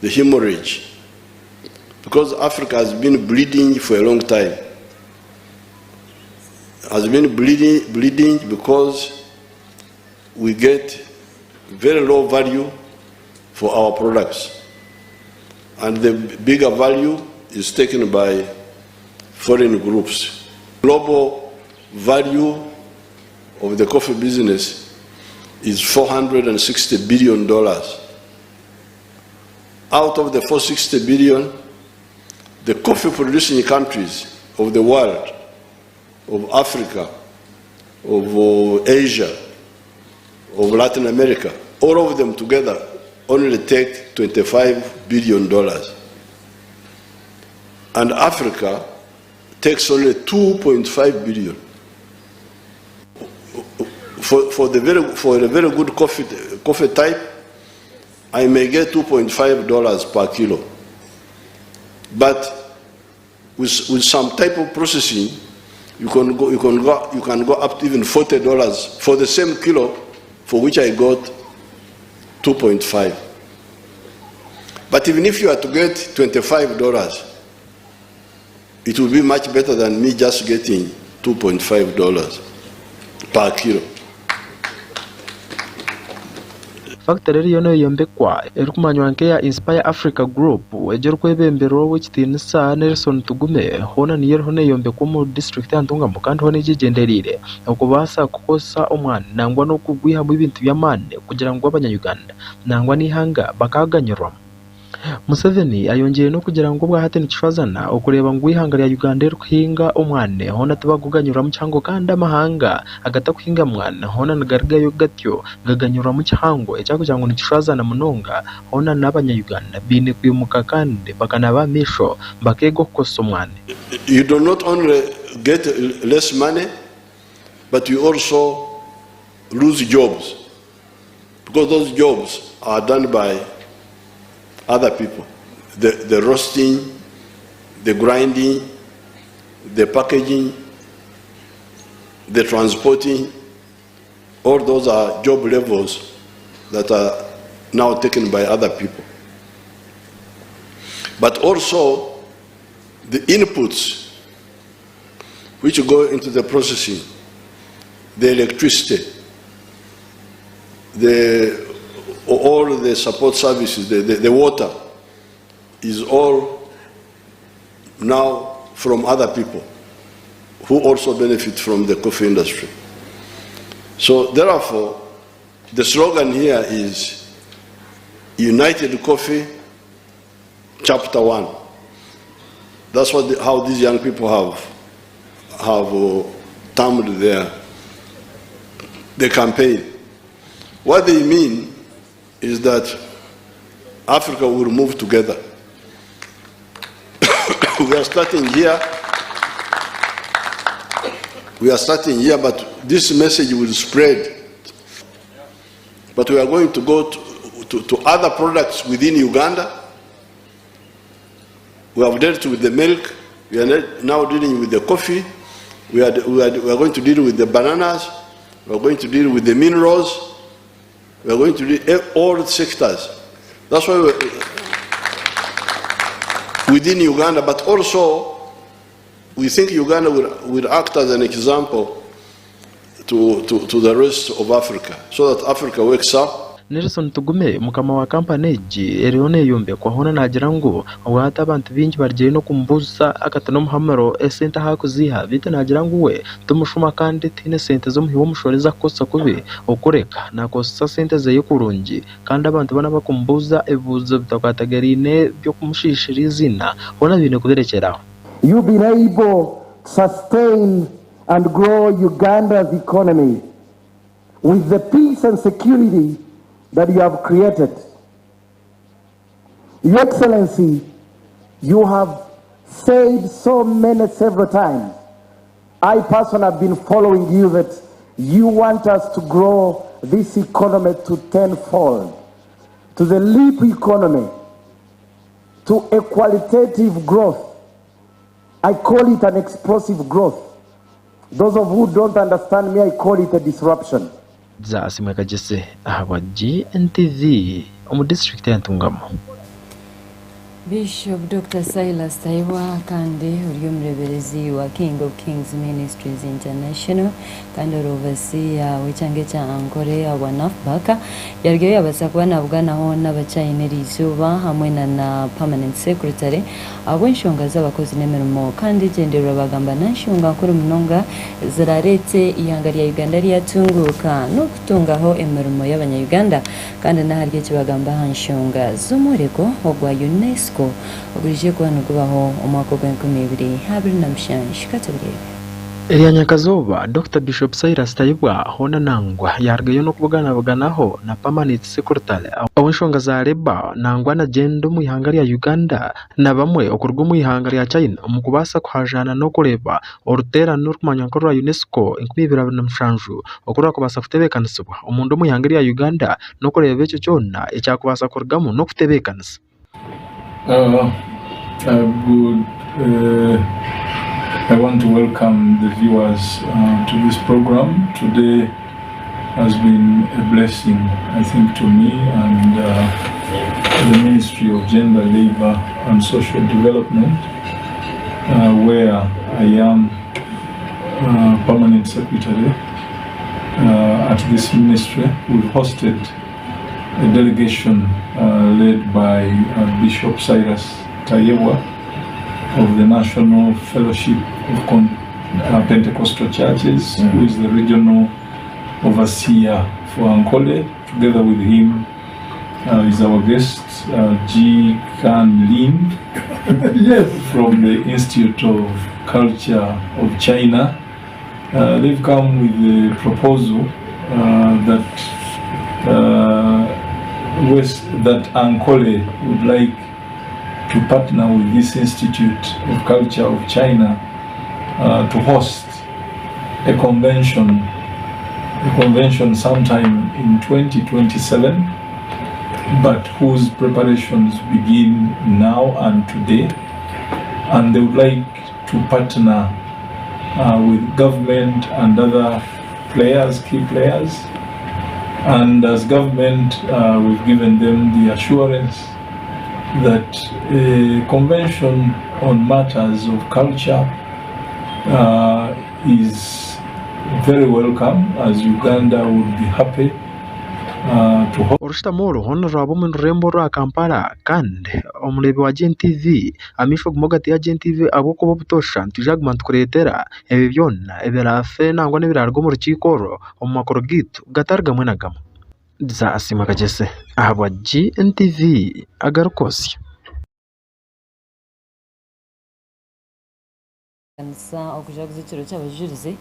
the hemorrhage, because Africa has been bleeding for a long time. Has been bleeding because we get very low value for our products, and the bigger value is taken by foreign groups. Global value of the coffee business is $460 billion. Out of the $460 billion, the coffee producing countries of the world, of Africa, of Asia, of Latin America, all of them together only take $25 billion. And Africa takes only $2.5 billion. For a very good coffee type, I may get $2.5 per kilo. But with some type of processing, you can go up to even $40 for the same kilo for which I got 2.5. But even if you are to get $25, it will be much better than me just getting $2.5 per kilo. Factory yono yombekwa erukumanywa nke ya Inspire Africa Group ejero kwebembero w'ikitinisa Nelson Tugume hona niyer hone yombekwa mu district yantunga mukandi hone jigenderire okubasa kukosa omwana nangwa no kugwiha mu bintu byamane kugira ngo abanyayuganda nangwa nihanga bakaganyirwa. Museveni ayongeye no kugira ngo bwahatene kishwazana okureba ngo ihanga ya Uganda ruhinga omwane hona tubaguganyura mu cyango kandi amahanga agata kuhinga mwana hona nagariga yo gatyo gaganyura mu cyango ecyako ngo nikishwazana munonga hona n'abanyayuganda bine kwimuka kandi bakanaba misho bakego koso mwane. You do not only get less money, but you also lose jobs, because those jobs are done by other people. The roasting, the grinding, the packaging, the transporting, all those are job levels that are now taken by other people. But also the inputs which go into the processing, the electricity, all the support services, the water, is all now from other people who also benefit from the coffee industry. So therefore, the slogan here is United Coffee, Chapter 1. That's how these young people have termed the campaign. What they mean is that Africa will move together. We are starting here, but this message will spread. But we are going to go to other products within Uganda. We have dealt with the milk. We are now dealing with the coffee. We are going to deal with the bananas. We are going to deal with the minerals. We are going to do all sectors. That's why within Uganda, but also we think Uganda will act as an example to the rest of Africa, so that Africa wakes up. Nelson Tugume mukama wa company ji erione yombe kwa hona nagira ngo wata abantu bingi bargiye no kumbuza akatano muhamaro esenta hakuziha bite nagira ngo we tumushuma kandi tine sente zo muhiwo mushoreza kosa kube okureka nakosa sente ze yokurungi kandi abantu bana bakumbuza ebuzo bitakatagarine byo kumushishira izina hona bine kuberekeraho. You've been able to sustain and grow Uganda's economy with the peace and security that you have created. Your Excellency, you have said several times, I personally have been following you, that you want us to grow this economy to tenfold, to the leap economy, to a qualitative growth. I call it an explosive growth. Those of who don't understand me, I call it a disruption. Za asimweka jese ahawa Gntv omu district ya Ntungamo. Bishop Dr. Silas Taiwa kandi uriyo mureberezi wa King of Kings Ministries International kandi overseer w'icyange cya Ankole abanafbaka yaryo yabasa kuba nabwanaho n'abacayineri izuba hamwe na permanent secretary abo inshonga z'abakozi n'emirimo kandi gendera bagamba nanshonga kuri munonga ziraretse ihangari ya Uganda yatunguka no kutungaho emirimo y'abanya-Uganda kandi naharye kibagamba hanshonga z'umurego ogwa UNESCO ogurije kwano kubaho umwaka wa 2025 katabire Elia Nyakazoba Dr. Bishop Silas Taiwa hona nangwa yargayo no kubaganaho na permanent secretary awinshonga za leba nangwa na gendo mu ihangari ya Uganda na bamwe okurwa mu ihangari ya China mu kubasa kwajana no kureba orutera n'urumanyankoro wa UNESCO 2025 okurwa kubasa kutebekaniswa umuntu mu ihangari ya Uganda no kureba icyo cyona icyakubasa kurgamo no kutebekanisa I want to welcome the viewers to this program. Today has been a blessing, I think, to me and the Ministry of Gender, Labor and Social Development, where I am permanent secretary at this ministry. We've hosted a delegation led by Bishop Silas Taiwa of the National Fellowship of Pentecostal Churches, who is the regional overseer for Ankole. Together with him is our guest, G. Kan Lin, from the Institute of Culture of China. They've come with a proposal that Ankole would like to partner with this Institute of Culture of China to host a convention sometime in 2027, but whose preparations begin now and today, and they would like to partner with government and other players, key players, and as government we've given them the assurance that a convention on matters of culture is very welcome, as Uganda would be happy to host. Urustamoro honorable mu rurembo rwa Kampala kandi omulebe wa Gntv amishwe gumogati ya Gntv aboko butosha ntijagment kuretera ebi byonna ebirafe nangwa n'ebirargo mu rukikoro omu makoro gitu gatarga mwe nagamo za asima kagese ahabwa Gntv Agarikwotsya kanisa okuja kuzikiro cy'abajurize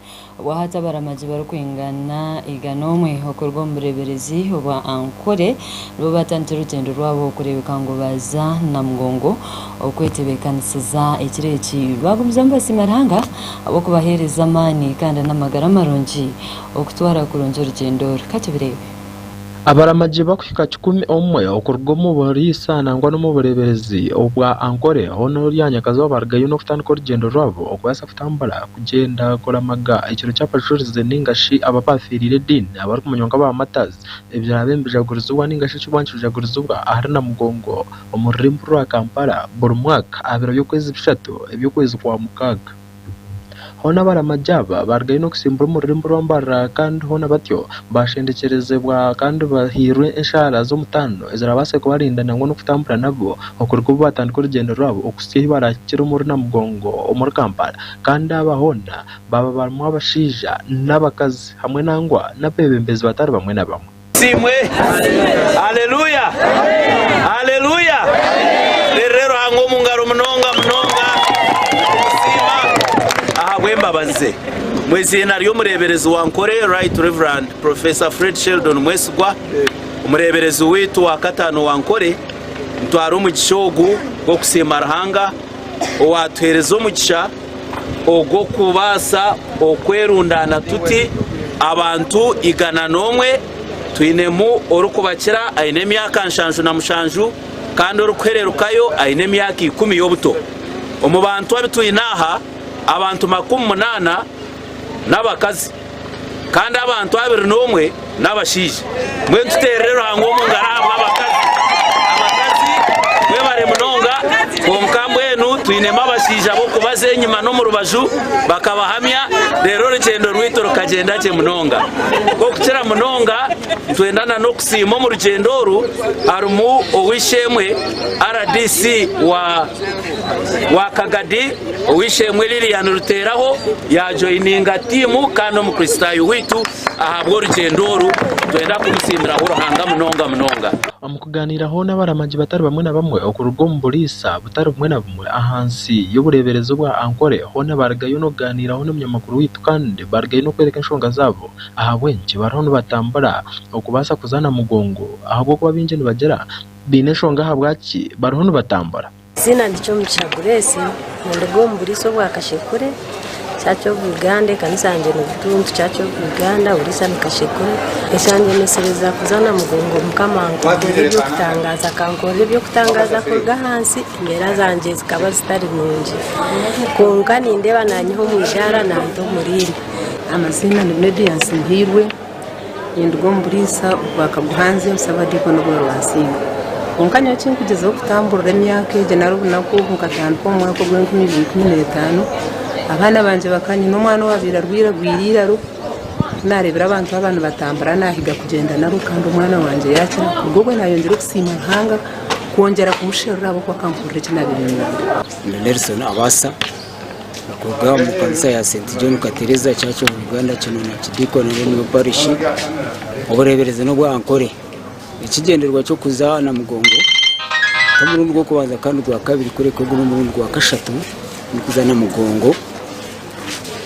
wahata baramaje barukwingana iganomwe okorwa mureberezi oba Ankole bo batantira urugendo rwabo kurebeka ngo baza na mgongo okwetebekanisiza ekireki bagumza mbasimaranga abo kubahereza amani kandi n'amagara maronji okutwara kuronja urugendo katubirebe abaramaje bakwika 11 okurgomo barisa nangwa no mubureberezi obwa Ankole hono ryanyakazo bargayo no kutandika urugendo rwabo okwasa kutambara kugenda koramaga ikiro cy'apashurize ningashi abapafirire dini abari kumunyonga ba matazi ibyarabembijagurizuwa ningashi cy'ubanshijagurizuwa ahari na mugongo umurimbo rwa Kampala buri mwaka abiro byo kwezi 3 ebyo kwezi kwa mukaga hona baramajaba bargaye no kusimbura umurimbo rwambara kandi hona batyo bashendekerezebwa kandi bahirwe inshara zo mutano ezirabase ko barindana ngo no kutambura nabo okurwa batandika urugendo rwabo okusiye barakira muri na mugongo muri Kampala kandi abahona baba barimo abashija n'abakazi hamwe nangwa n'abebembezi batari bamwe na bamwe simwe haleluya haleluya rero hango mungaro mnonga wembabaze mwezina ryo mureberezi wa Ankole Right Reverend Professor Fred Sheldon Mwesugwa umureberezi wetu wa katano wa Ankole ntwara umugishogu go kusemarahanga owatwereza umugisha ogo kubasa okwerundana tuti abantu igana nomwe twinemu orukubakira aine emyaka nshanju na mushanju kandi orukwererukayo aine emyaka 10 yobuto omu bantu abituyinaha abantu 80 n'abakazi kandi abantu 21 n'abashije mwe tuterero hango mungarabwa abakazi mwe bare munonga konkambo enu twinema abasija bo kubaza enyuma no mu rubaju bakabahamya rero rugendo rwito rukagenda cye munonga ko kukira munonga twendana no kusima mu rugendo ru arumu owishemwe RDC wa Kagadi owishemwe Lilian Ruteraho ya joininga timu kano mu Kristayo witu ahabwo rugendo ru twenda kumusimira uruhanga munonga amukuganiraho n'abaramaji batari bamwe na bamwe okurugo mu Bulisa butari bumwe na bumwe ahansi y'ubureberezo bwa Ankore hone baragayo no ganiraho n'umunyamakuru witu kandi baragayo no kwereka inshonga zabo ahabwenje baraho batambara okubasa kuzana mugongo ahabwo kuba binje nibagera bine shonga habwaki baraho batambara zina ndicho mchaguresi ndogo mu Bulisa bwa Kashekure chacho Uganda kanisa anje no butuntu chacho Uganda Bulisa Kashekure esanje mesereza kuzana mugongo mukamango byo kutangaza kankore byo kutangaza kurga hansi imbera zanje zikaba zitari nunji konka nindeba nanyiho mu ishara nanto muriri amazina ni Medians Mpirwe ndogo mu Bulisa ubaka buhanze usabadiko no rwasinga konka nyacho kugeza kutambura emyaka je narubunako mukatandiko mu mwaka gwa 2015 abana banje bakanyi n'umwana wabira rwirira narebera abantu batambara nahiga kugenda na rukando umwana wanje yakira ubwo nayongera kusima hanga kongera kumushirira abo kwa kampure kinabirina Nelson Abasa nakoga mu kanisa ya St John Katereza cyacho mu Uganda kino na kidiko na mu parish oburebereze no bwa Ankore ikigenderwa cyo kuzana mugongo tamurundi rwo kubanza kandi rwa kabiri kure ko n'umurundi rwa kashatu kuzana mugongo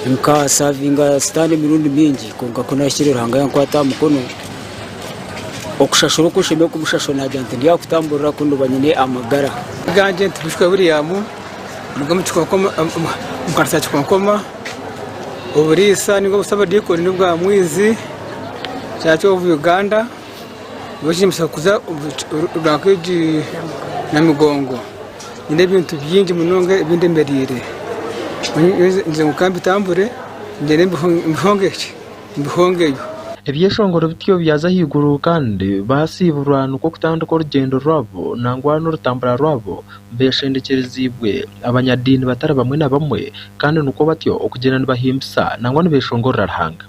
nka savinga stande mirundi mingi konka kunashirira hanga yankwata mukono okushashoro kusheme kumushasho na agent ndiya kutamburira kundo banyine amagara agent bishwe William mugamo tukakoma mukarisa tukakoma Bulisa ningo busaba diko nibwa mwizi cyacho Uganda bashimisa kuza urakaji na migongo inde bintu byingi munonge binde mberire nze mukambi tambure ndene mbihongeyo ebyeshongoro bityo byaza higuru kandi basiburana uko kutandika urugendo rwabo nangwa n'urutambara rwabo beshendekerezibwe abanyadini batari bamwe na bamwe kandi nuko batyo okugenda nibahimbisa nangwa nibeshongorera rahanga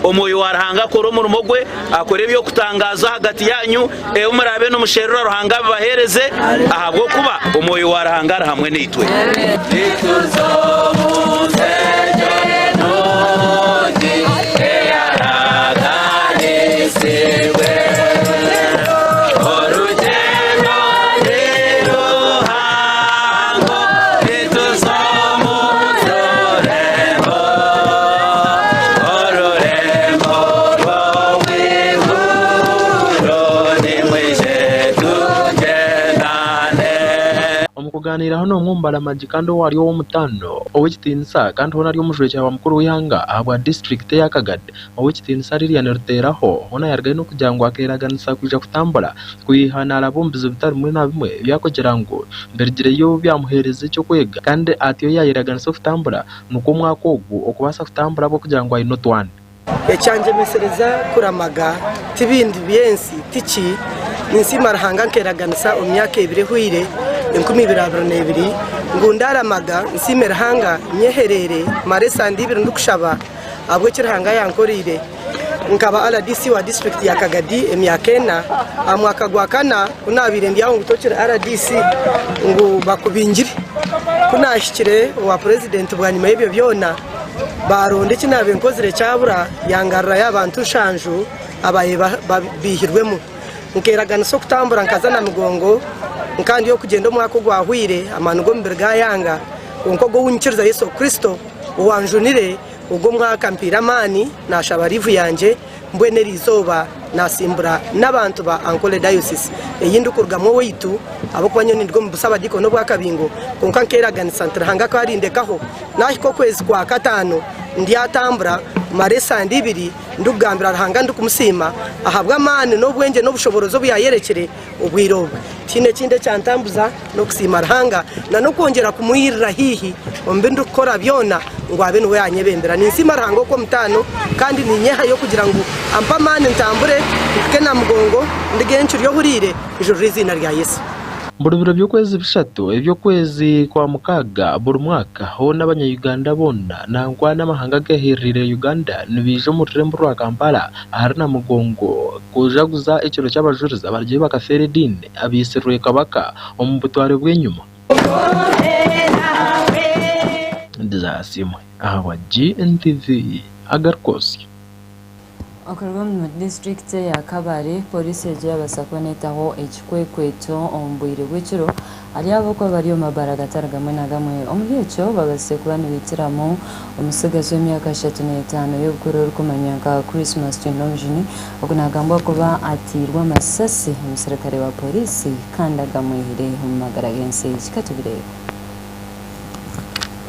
omoyo warahanga koro mu rumogwe akore byo kutangaza hagati yanyu umurabe no musherura ruhanga bahereze ahabwo kuba omoyo warahanga hamwe nitwe kuganiraho no mwumbara maji kandi wari wo mutando owikitinsa kandi hona ari umujwe cya mukuru w'ihanga abwa district ya Kagadi owikitinsa Lilian Ruteraho hona yargaye no kujangwa akeraganisa kuja kutambara kuyihanara bombizo bitari muri na bimwe byakogera ngo mbergire yo byamuhereze cyo kwega kandi atiyo yayiraganisa kutambara nuko mwakogu okubasa kutambara bo kugira ngo ayino twane echanje mesereza kuramaga tibindi byensi tichi ninsima rahanga nkeraganisa umyaka 2 huire 2022 ngundaramaga nsimera hanga nyeherere maresa ndibiri ndukushaba abwe kirahanga yankorire nkaba RDC wa district ya Kagadi emyakena amwaka gwakana kunabire ndiyaho ngutokira RDC ngo bakubingire kunashikire wa president bwa nyuma y'ibyo byona baronde kinabe nkozire cyabura yangarra y'abantu shanju abaye bihirwemo nkeragana so kutambura nkazana mugongo nkandi yo kugenda umwaka gwahwire amanu go mbirga yanga unko go wunkiriza Yesu Kristo uwanjunire ubwo mwaka mpiramani nashabarivu yanje mbwene rizoba nasimbura n'abantu ba Ankole Diocese eyindukurgamwe weitu abo kwanyoni ndgo mbusaba diko no bwakabingo konka nkeraganisa centre hanga karindekaho nahiko kwezi kwa katano ndiyatambura maresa ndibiri ndugambira hanga ndukumusima ahabwa mane no bwenge no bushoborozo byayerekere ubwirobwe kine kinde cyantambuza no kusima hanga na no kongera kumuyirira hihi ombe ndukora byona ngo abe no yanyebembera ninsima rango ko mutano kandi ninyeha yo kugira ngo ampa mane ntambure kena mugongo ndigencu ryo hurire ijuru rizina rya Yesu Buri biro by'ukwezi bishatu kwezi kwa mukaga buri mwaka ho n'abanyayuganda bona nangwa n'amahanga gahirire Uganda nibije mu rurembo rwa Kampala ahari na mugongo kujaguza ikiro cy'abajuriza bargiye bakafere dine abiseruye kabaka omubutware bw'inyuma ndizasimwe aha Gntv Agarikwotsya. Okorwa mu district ya Kabare polisi yagiye abasakonetaho ekikwekweto ombwire bw'ekiro ari aboko bari mabaragatara gamwe na gamwe omuri ekyo babasekwa nibitiramo omusigazi w'emyaka 35 y'obukuru rukumanya nka Christmas Chinomjini okunagambwa kuba atirwa masasi omusirikare wa polisi kandi agamwihire mu magara gense kikatubire.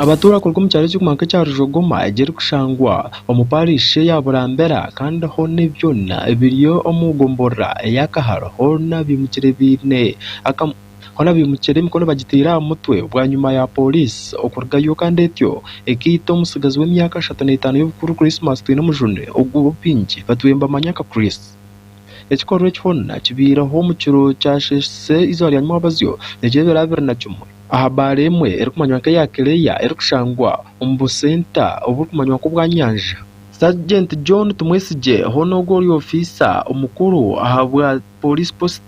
Abatura kurwa mu cyaro cy'ukumanka cya Rujogoma egeri kushangwa omuparishe ya Burambera kandi ho n'ibyona ebiriyo omugombora yakaharo ho nabimukire bine hona bimukire mikono bagitira mutwe bwa nyuma ya polisi okurgayo kandi etyo ekito umusigazi w'emyaka 35 y'obukuru Christmas Chinomjini ubwo pingi batwemba manyaka Chris ekikorwa ekihona kibiraho mu kiro cyashese izari yanyuma abazyo negebera na cyumwe ahabare emwe erikumanywa nke yakereya erikushangwa ombusenta obukumanywa ko bwa nyanja Sergeant John Tumwesije hono gori officer omukuru ahabwa police post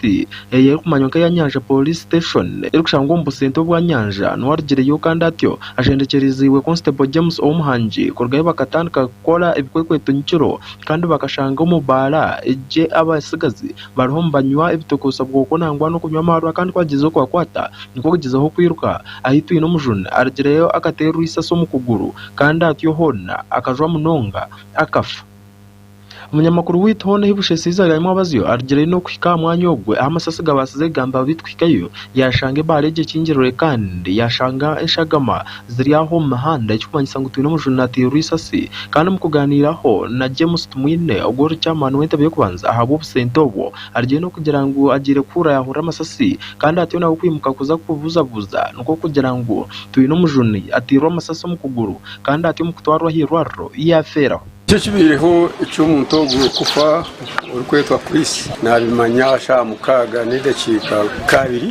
erikumanywa nke ya nyanja police station erikushangwa ombusenta bwa nyanja nwargireyo kandi atyo ajendekereziwe Constable James Omuhanji korgaye bakatandika gukora ebikwekweto nyikiro kandi bakashanga omubara eje abasigazi bariho mbanywa ebitokosa bwoko nangwa no kunywa amarwa kandi kwagizeho kwakwata niko kugizeho kwiruka ahituye no mujuna argireyo akateru isaso mu kuguru kandi atyo hona akajwa munonga akafa. Umunyamakuru witone hibushese izarimo abazyo argire no kwika mwanya ogwe amasasi gabasize gamba bitwikayo yashange bareje kingirore kandi yashanga eshagama ziri aho mahanda icyumanyisa ngo tuino mujunati risasi kandi mu kuganiraho na James Tumwine ogoro cyamana wentabe kubanza ahabo busentobo argire no kugira ngo agire kura yahura amasasi kandi atiyo nawo kwimuka kuza kubuzabuza nuko kugira ngo tuino mujuni atirwa amasasi mu kuguru kandi atiyo mu kutwarwa hirwaro yafera icyo kibiriho icy'umuntu kufa urukwetwa Chris nabimanya sha mukaga n'idakika kabiri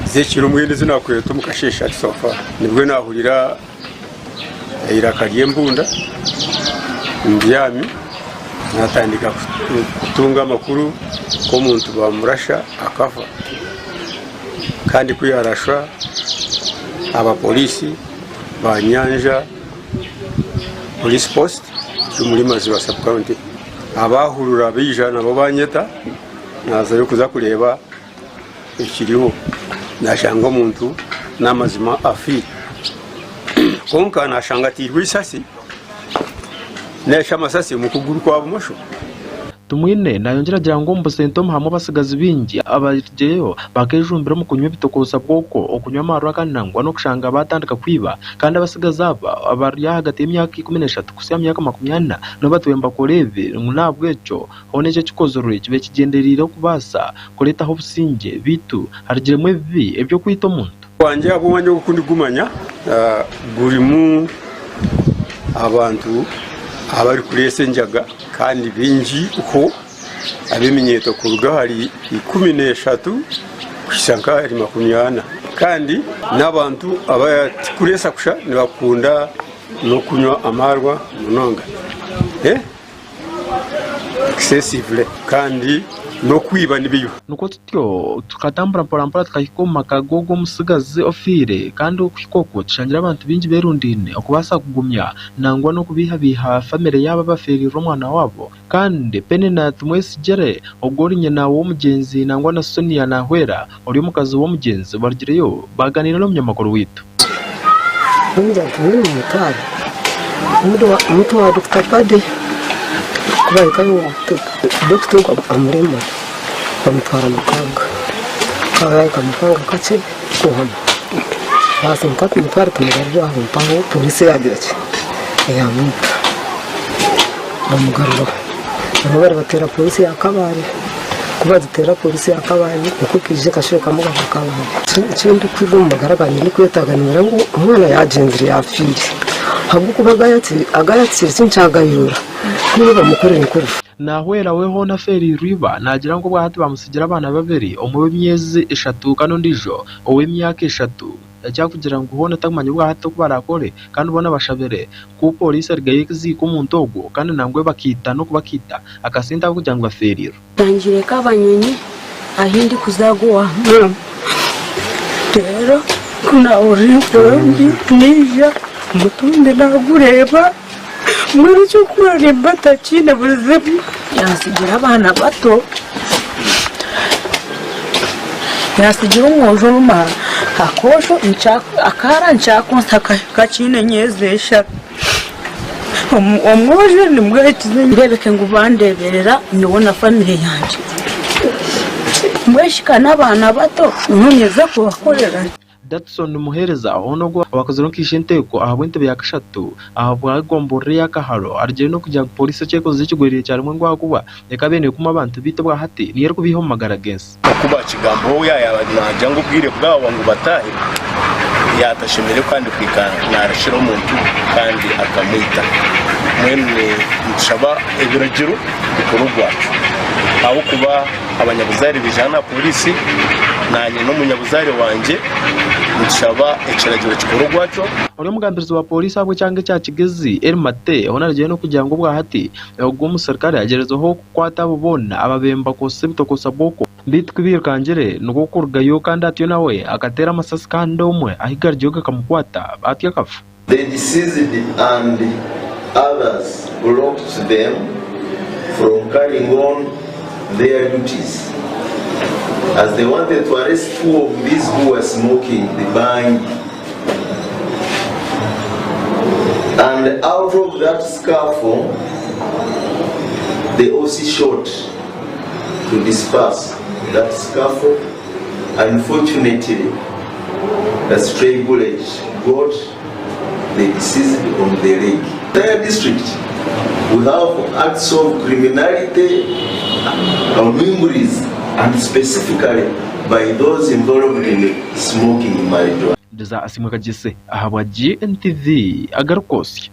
zekiro mwene zinakweto mukashesha sofa nibwo nahurira irakariye mbunda ndiyami natandika kutunga amakuru ko umuntu bamurasha akafa kandi kuyarasha abapolisi ba nyanja police post muri mazi wa subcounty abahurura bijana bo banyeta naza yo kuza kureba ikiriho nashanga umuntu namazima afi konka nashanga tirwe isasi nesha masasi mu kuguru kwa bumusho. Tumwine nayongera girango mbusento hamwe basigazi bingi abajeyo bakejumbira mu kunywa bitokosa bwoko okunywa amarwa kandi nangwa no kushanga batandika kwiba kandi abasigaza abari hagati y'imyaka 13 kusiya myaka 20 no batwemba koreve ngunabwecho honeje kikozorure kibe kigenderira kubasa koleta ho businge bitu harigiremwe bibi ebyo kwita umuntu wanje abo wanje gukundi gumanya gurimu abantu abari kurese njaga kandi binji uko abimenyeto kuruga hari 13 kushanga ari 20 kandi n'abantu abakuresa kusha nibakunda no kunywa amarwa munonga excessively kandi no kwiba nibiyo nuko tutyo tukatambura mpora tukakikoma kagogo musigazi ofire kandi ukikoko tushangira abantu bingi berundine okubasa kugumya nangwa no kubiha family yaba baferira umwana wabo kandi pene na Tumwesije ogori nyina wo mugenzi nangwa na Sonia na Hwera uri mukazi wo mugenzi bargireyo baganira no munyamakuru witu Bunja tuli mutwari mudu wa Dr. Pade kubaye kayo Dr. Amrema bamutwara mukanga kabaye kamukanga kace kuhama basi mkati mutwara tumugarura aho mpango polisi yagirake yamuta bamugarura bari batera polisi yakabari kuba zitera polisi yakabari uko kije kashoka kamuga kabari kindi kwigo mugaraganye ni kwetaganira ngo umwana yagendere yafiri habwo kuba agayatsi sinchagayura niba bamukorera inkuru nahwera weho na feri riba nagira ngo bwahati bamusigira abana babiri umuwe myezi 3 kandi ndijo owe myaka 3 cyakugira ngo ubone atamanye bwahati ko barakore kandi ubona bashabere ku polisi arigaye kiziko mu ntogo kandi nangwe bakita no kubakita akasinda kugira ngo baferiro tangire kabanyonyi ahindi kuzagwa rero kuna uri nija mutunde nagureba muri cyo kurare batakine buzima yasigira abana bato yasigira umwojo ruma akosho akara nchako kachine nyezesha omwojo ni mwetize ndebeke ngo bandeberera nibona family yanje mweshika n'abana bato ntunyeze kubakorera Datson muhereza onogo abakozi no kishinteko ahabwente byakashatu ahabwagombore yakaharo arje no kujya polisi cyekoze kigwereye cyane mu ngwakuba reka bene kuma abantu bite bwa hati niye kubiho magara gensi kuba kigambo yayabanje ngo bwire bwabo ngo batahe yatashimire kandi kwikana narashira umuntu kandi akamwita mwene nshaba ebiragiro bikorwa aho kuba abanyabuzari bijana polisi nanye no munyabuzari wanje nshaba ekiragiro kikorwa cyo uri mugambirizo wa polisi abo cyangwa cyakigezi Elmate onarije no kugira ngo bwa hati ubwo umusirikare yagerezaho kwata bubona ababemba ko sebito ko saboko bitwibira kangere nuko kurgayo kandi atiyo nawe akatera amasasi kandi umwe ahigarjiyoga kamukwata atiyo kafu the deceased and others blocked them from carrying on their duties as they wanted to arrest 2 of these who were smoking the bang. And out of that scuffle, they also shot to disperse that scuffle. Unfortunately, a stray bullet got the deceased on the leg. Their district, we have acts of criminality and memories, and specifically by those involved in smoking marijuana. Deza asimwe kagise ahabwa Gntv Agarikwotsya.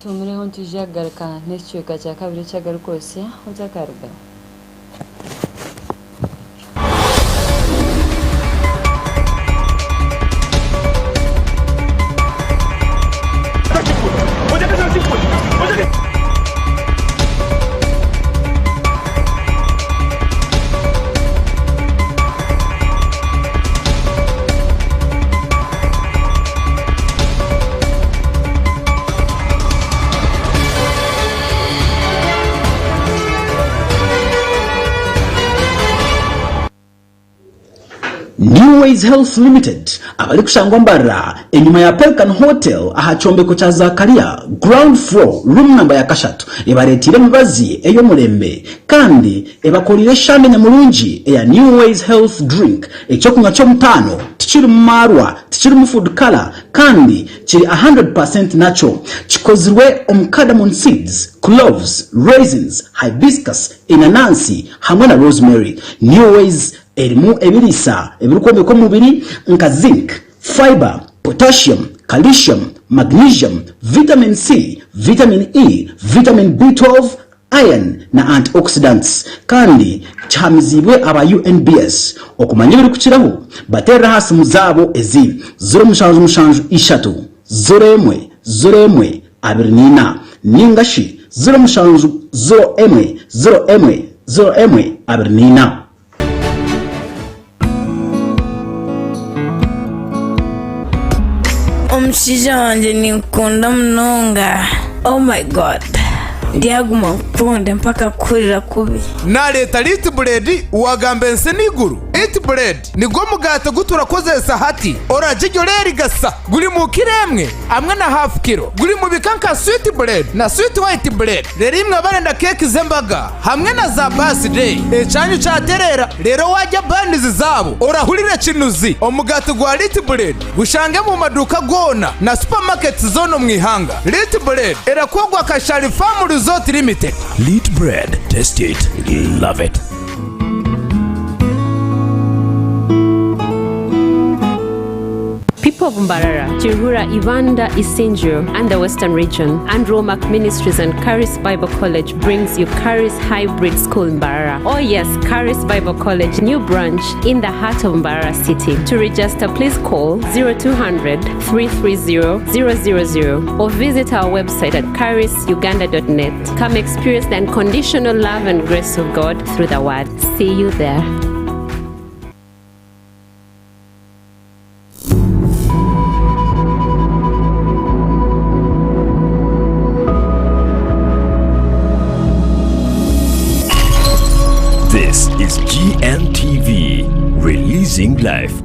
Tumuriho ntijyagarika n'icyo cya kabiri cy'Agarikwotsya uzakaruga. New Ways Health Limited abali kushangwa mbara enyuma ya Pelican Hotel ahachombeko cha Zakaria ground floor room number ya kashatu ebaretire mibazi eyo mulembe kandi ebakolire shane nyamulungi eya New Ways Health drink ekyokunywa cyo mutano tichiri marwa tichiri mu food color kandi kiri 100% natural chikozirwe cardamom seeds cloves raisins hibiscus inanasi hamwe na rosemary. New Ways erimu ebirisa ebirukombe ko mubiri nka zinc, fiber, potassium, calcium, magnesium, vitamin C, vitamin E, vitamin B12, iron na antioxidants kandi chamizibwe aba UNBS okumanya biri kukiraho batera hasi muzabo ezi 0 01 abirnina ningashi 0 abirnina. Omushiija wanje ninkunda munonga. Oh my god. Ndiaguma mpunde mpaka kurira kubi. Na leta Lit Bread wagambe nse niguru. Lit Bread nigo mugato gutura kozesa hati. Orajijyo leri gasa guri mu kiremwe amwe na half kilo. Guri mu bikanka sweet bread na sweet white bread. Rerimwe barenda keke zembaga hamwe na za birthday. Ecyanyu cyaterera rero wajya bandizi zabo. Orahurire kinuzi omugato gwa Lit Bread gushange mu maduka gona na supermarket zono mwihanga. Lit Bread erakogwa kashari family Resort Limited. Lit Bread, taste it, love it. People of Mbarara, Chirhura, Ivanda, Isinjo, and the Western Region, and Romak Ministries and Charis Bible College brings you Charis Hybrid School in Mbarara. Oh yes, Charis Bible College, new branch in the heart of Mbarara City. To register, please call 0200 330 000 or visit our website at charisuganda.net. Come experience the unconditional love and grace of God through the word. See you there. This is Gntv, releasing life.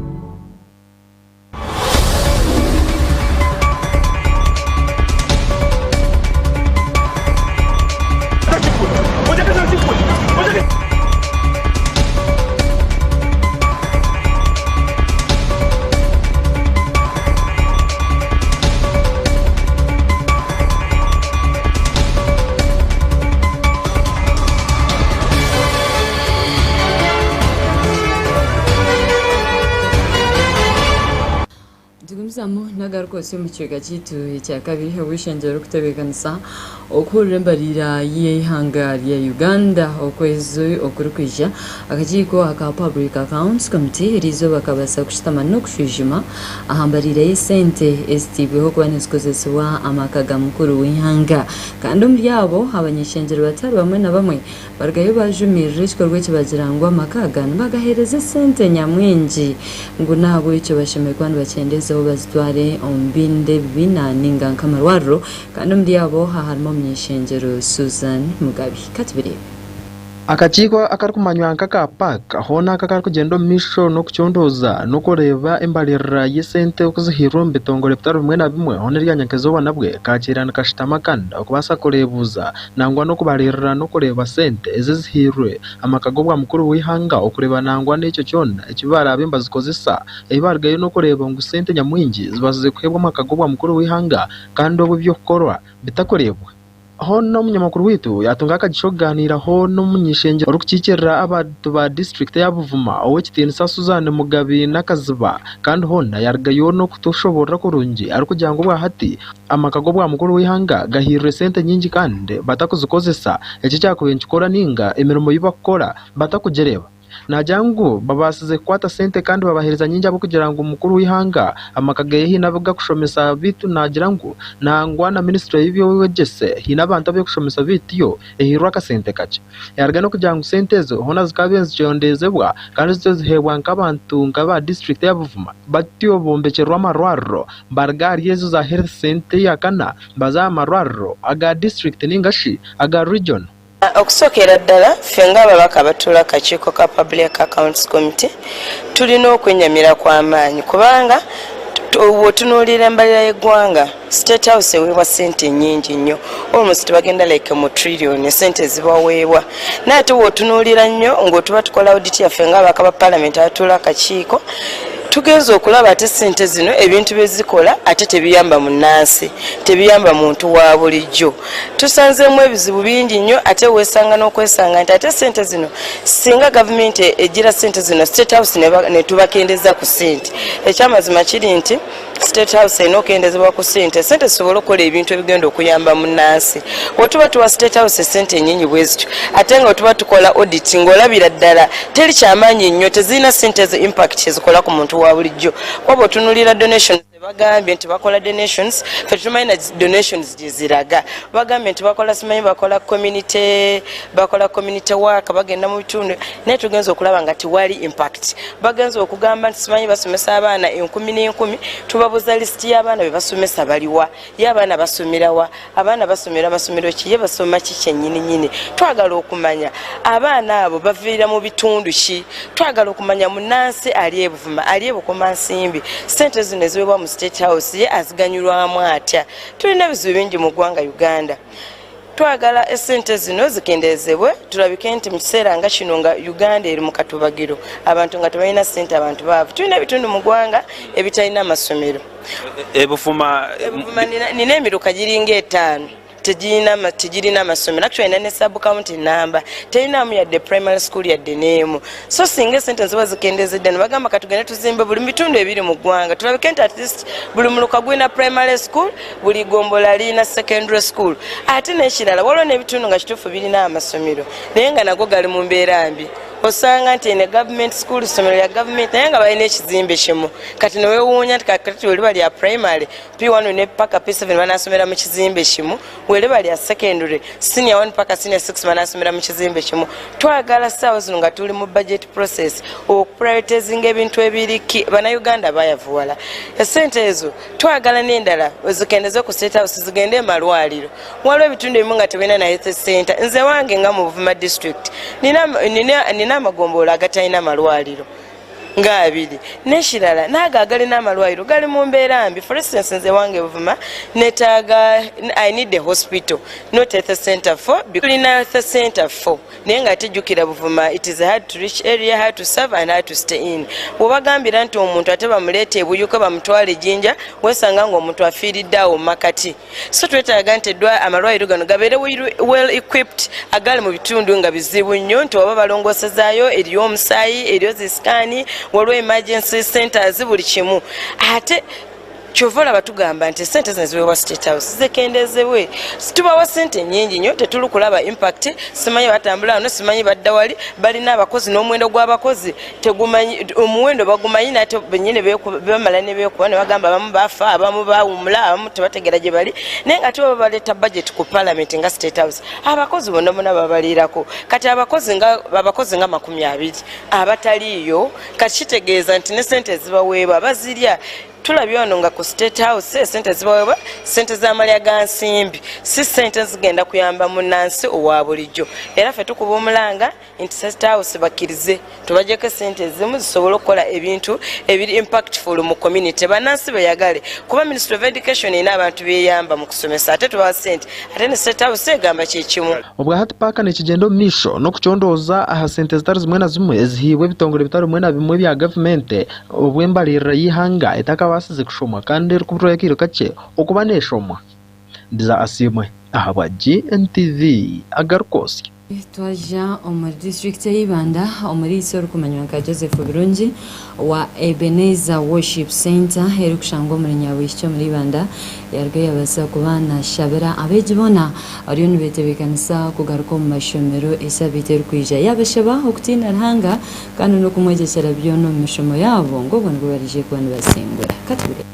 Agarikwotsya mu kiga kitu ekya kabiri obushenjero okutebekanisa okulembalira y'eihanga lya Uganda okwezi okurukwija akakiiko aka Public Accounts Committee erizo bakabasa kushitama n'okushujima ahambalira y'esente ezitibweho kuba nizikozesebwa amakaga mukuru w'ihanga kandi omuri abo abanyeshenjero batari bamwe na bamwe baragayo bajumirira ekikorwa ekibagirangwa amakaga nibagahereza esente nyamwingi ngo nabo icyo bashemerwa nibakyendezeho bazitware ombinde binani ngankamarwaro kandi omuri abo harimo myeshenjero Susan Mugabi katibire akakiiko akarikumanywa nk'aka PAC hona akakari kugenda omumisho n'okukyondoza n'okureba embalirira y'esente okuzihirwa omu bitongole bitari bimwe na bimwe hona eryanyankeza obwana bwe kakira nikashitama kandi okubasa kureebuza nangwa n'okubalirira n'okureba sente ezizihirwe amaka g'obwa mukuru w'ihanga okureba nangwa n'ekyo kyona ekibarabe embazikozesa ebibarigayo n'okureba ngu sente nyamwingi zibazize kuhebwa amaka g'obwa mukuru w'ihanga kandi obwo by'okukorwa bitakurebwa hono munyamakuru witu yatunga akagishoganiraho n'umunyeshenje orukikirira abantu ba district ya Buvuma ow'ekitinisa Suzanne Mugabi n'akaziba kandi hona yargayo no kutoshobora kurungi ari kugira ngo bwahati amakago bwa mukuru w'ihanga gahirwe sente nyingi kandi batakuzikozesa eki cyakubenkikora ninga emirimo y'ibakora batakugereba najangu babasize kwata sente kandi babahereza nyingi abo kugira ngo umukuru w'ihanga amakagaye hinavuga kushomesa bitu nagira ngo nangwa na ministry y'ibyo wegese hinabantu byo kushomesa bitiyo ehirwa ka sente kace yarga no kugira ngo sente zo hona zikabenze cyondezebwa kandi zo zihebwa nk'abantu nk'aba district ya Buvuma batiyo bombekerwa amarwaro bargari yezo za health sente yakana baza amarwaro aga district ningashi aga region okusokera ddala ffe ng'ababaka abatula akakiiko ka Public Accounts Committee tulina okwenyamira kw'amaanyi kubanga wotunuulira embalira y'eggwanga State House eweebwa sente nnyingi nnyo almost bagenda like mu trillion sente zibaweebwa naate wotunuulira nnyo ng'otuba tukola audit yaffe ng'ababaka ba Parliament abatula akakiiko tugenza okulaba ate sente zino ebintu bezikola ate tebiyamba munnansi tebiyamba muntu wa bulijjo tusanzeemu ebizibu bingi nnyo ate weesanga n'okwesanga nti ate sente zino singa gavumenti egira sente zino State House ne tubakendeza ku sente ekyamazima kiri nti State House erina okendezebwa ku sente zisobole okukola ebintu ebigenda okuyamba munnansi wetuba tuwa State House sente nyingi bwezityo ate nga wetuba tukola audit ng'olabira ddala teri kyamaanyi nnyo tezirina sente ezi impact ezikola ku muntu wa bulijjo waba otunulira donations bagambye nti bakola donations fe tumanyi na donations gye ziraga bagambye nti bakola simanyi bakola community work bagenda mu bitundu naye tugenza okulaba nga tiwali impact bagenza okugamba nti simanyi basomesa abaana 10,000 tubabuza lisiti y'abaana be basomesa baliwa y'abaana basomerawa abaana basomera masomero ki ye basoma ki kyennyini twagala okumanya abaana abo baviira mu bitundu ki twagala okumanya munnansi ali e Buvuma ali e Bukomansimbi sente zino eziweebwa mu State House ye aziganyulwamu atya tulina ebizibu bingi mu ggwanga Uganda twagala esente zino zikendezebwe tulabike nti mu kiseera nga kino nga Uganda eri mu katubagiro abantu nga tebalina sente abantu baavu tulina ebitundu mu ggwanga ebitalina amasomero Ebuvuma nina emiruka giringa 5 tegirina amasomero actually ne sub county number terinamu yadde primary school yadde neemu so singa sente ziba zikendezedde ne bagamba katugende tuzimbe buli bitundu ebiri mu ggwanga tulabike nti at least buli muluka gwina primary school buli gombola lina secondary school ate n'ekirala waliwo n'ebitundu nga kituufu birina amasomero naye nga nago gali mu mbeera mbi osanga nti ne government school somero ya government naye nga balina ekizimbe kimu kati newewuunya nti kati weli bali ya primary P1 ne paka P7 banasomera mu kizimbe kimu weli bali ya secondary senior 1 paka senior 6 banasomera mu kizimbe kimu twagala ssaawa zino nga tuli mu budget process okuprioritizinga ebintu ebiriki bannayuganda bayavuwala esente ezo twagala n'endala ezikendeze ku state house zigende malwaliro waliwo ebitundu ebimu nga tebina na health center nze wange nga mu Buvuma district nina amagombola agatalina malwaliro nga abiri n'ekirala naaga agalina amalwaliro gali mu mbeera mbi for instance nze wange Buvuma netaaga I need a hospital not a health center for tulina health center for naye nga tejjukira Buvuma it is a hard to reach area, hard to serve and hard to stay in bwebagambira nti omuntu ate bamuleeta ebuyuka bamutwala ejjinja wesanga ng'omuntu afiiridde awo makati so twetaaga nti amalwaliro gano gabeere well equipped agali mu bitundu nga bizibu nnyo nti oba balongosezaayo eriyo omusaayi eriyo zisikaani waliwo emergency centers buli kimu ate kyovola batugamba nti sente zino ziweebwa state house zikendezebwe tubawa sente nnyingi nnyo tetuli kulaba impact simanyi batambula wano simanyi badda wali balina abakozi n'omuwendo gw'abakozi tegumanyi omuwendo bagumanyi nate bennyini bamala ne beekuba ne bagamba abamu bafa abamu bawumula abamu tebategera gye bali naye nga tiba baleeta budget ku parliament nga state house abakozi bonna bonna babaliirako kati abakozi nga 20 abataliiyo kati kitegeeza nti ne sente zibaweebwa bazirya tulabye wano nga ku state house sente zibaweebwa sente z'amalya ga nsimbi si sente zigenda kuyamba munnansi owa bulijjo era ffe tukuba omulanga nti state house bakkirize tubajjeko sente ezimu zisobole okukola ebintu ebiri impactful mu community bannansi beyagale kuba ministry of education erina abantu beyamba mu kusomesa ate tubawa sente ate ne state house egamba kyekimu obwa hati paaka nekigenda omu miisho n'okucondooza aha sente zitari zimwe na zimwe ezihiibwa ebitongole bitari bimwe na bimwe bya gavumenti obw'embalirira y'ihanga etakabasize kushomwa kandi erikubura ekiro kakye okuba neeshomwa ndiza asimwe aha bwa GNTV Agarikwotsya twaja omuri district y'Ibanda omuri isoro kumanywa nka Joseph Birungi wa Ebenezer Worship Center erikushanga omuri Nyabwishyo muri Ibanda yarga yabasa kuba nashabira abejibona ariyo nibetebekanisa kugaruka mu mashomero esabite erikwija yabashaba okutina ruhanga kandi no kumwegekera byono mu mishomo yabo ngo ngo barije kuba nibasengura katubire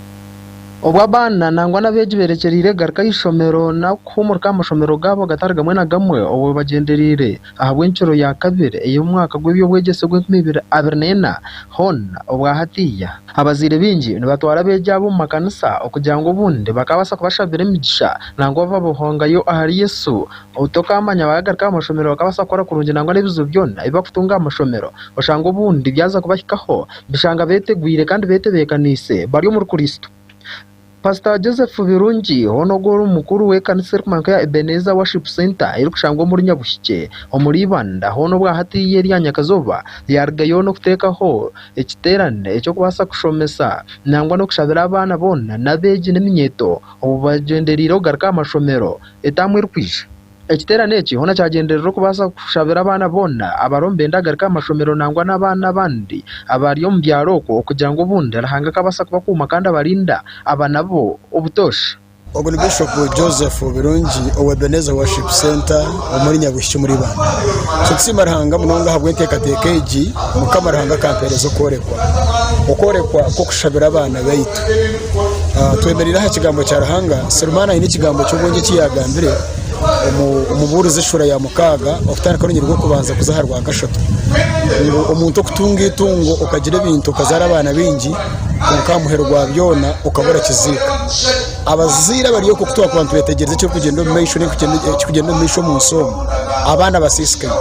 obwabana nangwa nabeji berekerire garuka y'ishomero na kumurika amashomero gabo gatari gamwe na gamwe obo bagenderire aha bw'enshuro ya kabiri ey'umwaka gw'ebyobwegese gw'e2024 hona obwa hatiya abazire bingi nibatwara beja abo mu makanisa okugira ngo bundi bakabasa kubashabira emigisha nangwa babuhongayo ahari Yesu otokamanya bagaruka amashomero bakabasa kora kurungi nangwa n'ebizo byona ibakutunga amashomero oshanga ubundi byaza kubahikaho bishanga betegwire kandi betebekanise bari mu Kristo Pastor Joseph Birungi honogoro mukuru w'ekanisa y'Imana ya Ebenezer Worship Center irikushangwa muri Nyabushyike omuri Ibanda hono bwa hati yeri Nyakazoba yargayo no kutekaho ekiterane cyo kubasa kushomesa nangwa no kushabira abana bona nabeji n'eminyeto obubagenderiro garuka amashomero etamwe rukwisha ekiterane eki hona cyagenderero kubasa kushabira abana bona abarombe ndagaruka amashomero nangwa n'abana bandi abari mu byaroko kugira ngo bundi arahanga kabasa kuba kuma kandi abarinda abanabo ubutosha Ogo ni Bishop Joseph Birungi owe Ebenezer Worship Center omuri Nyabushyike muri Ibanda Sokisima rahanga munonga habwenteka tekeji mukamarahanga kamperezo okorekwa ko kushabira abana baitu twemerera ha kigambo cya rahanga Serumana ini kigambo cy'ubwenge kiyagambire umuburuze ishura ya mukaga ofutana karonyirwa kubanza kuzaharwa gashatu umuntu okutunga itungo ukagira ibintu ukazara abana bingi ukamuherwa byona ukabura kizika abazira bariyo kukutuwa ku bantu betegereze cyo kugenda mu mayisho kugenda mu mayisho mu nsomo abana basisikaye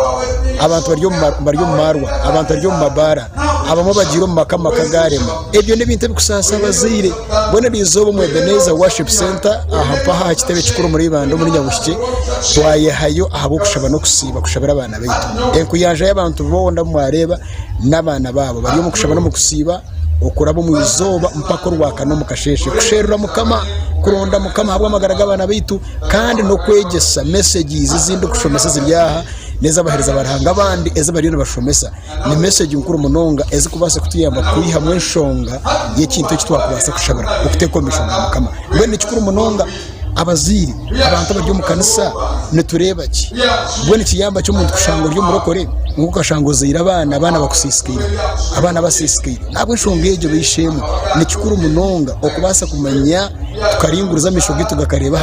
abantu bariyo mu marwa abantu bariyo mu mabara abamo bagira mu makama kagarema ebyo n'ibintu bikusasa abazire bone bizobo mu Ebenezer Worship Center aha paha kitebe kikuru muri Ibanda muri Nyabushyike twayehayo ahabo kushaba no kusiba kushabira abana baitu enkuyanja y'abantu bonda mu areba n'abana babo bariyo mu kushaba no mu kusiba okuraba mu izoba mpaka rwaka no mukasheshe kusherura mukama kuronda mukama habwa amagaraga abana bitu kandi no kwegesa messages zindi kushomesa zibyaha neza bahereza barahanga abandi eze bari bashomesa ni message nkuru munonga eze kubasa kutuyamba kuri hamwe nshonga yekintu cyo twakubasa kushabara ukutekomesha mukama ngwene cyukuru munonga abaziri abantu bajyo mu kanisa netureba ki ngwene kiyamba cyo muntu kushango ryo murokore nguko kashangoza abana bakusisikira abana basisikira nabwo nshongeje bishemu ni cyukuru munonga okubasa kumanya tukaringuruza misho gitu gakareba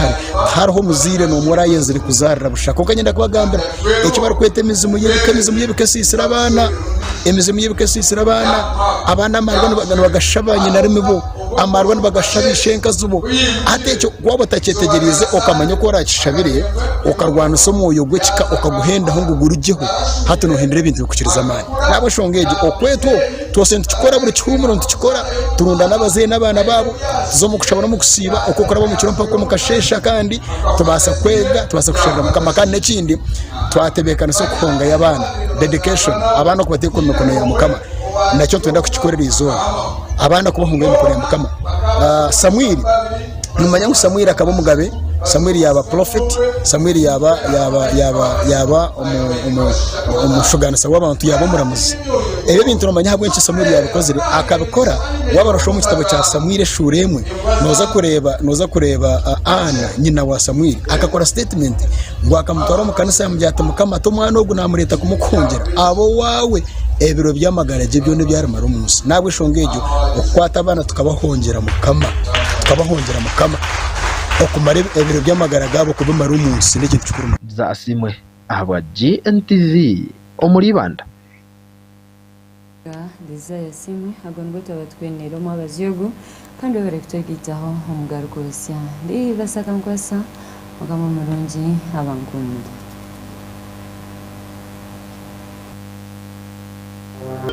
hariho muzire no mura yenzire kuzarira bushaka ukagenda kubagambira icyo bari kwetemiza muyebike sisira abana emizimu yibuke sisira abana amarwa bagashabanye na rimwe amarwa bagashabisha enka zubo atecho gwabo tacetegereze okamanya ko rakishabiriye okarwana somo yogwe kika okaguhenda ho ngugurujeho hato no hendere ibintu bikukiriza amani nabo shongeje okweto twose ntukikora buri cyumuro ntukikora turunda nabaze n'abana babo zo mu kushabona mu kusiba okokora bo mu kirompa ko mukashesha kandi tubasa kwega tubasa kushaka mukamakane n'ikindi twatebekana so kuhonga y'abana dedication abana ko bateko mikono ya mukama nacyo twenda kukikorera izo abana kubahunga mikono ya mukama Samuel numanya ngo Samuel akaba mugabe Samuel yaba prophet Samuel yaba umushuganisa w'abantu yaba muramuzi ebe bintu numanya habwe nci Samuel yabikozere akabikora wabarasho mu kitabo cya Samuel shuremwe noza kureba Ana nyina wa Samuel akakora statement ngo akamutwara mu kanisa yamujyata mukama to mwana ogu namureta kumukongera abo wawe ebiro by'amagaraje byo n'ibyarumara umunsi nabwe shongejo okwata abana tukabahongera mukama okumare ebiro by'amagaraga abo kubimara umunsi n'iki cyukuru za asimwe ahwa Gntv omuribanda Desire simwe agongo tabatwenero mu abaziyogo kandi bari kutagitaho Agarikwotsya ndi Evas Akankwasa mugamo mulungi abankunda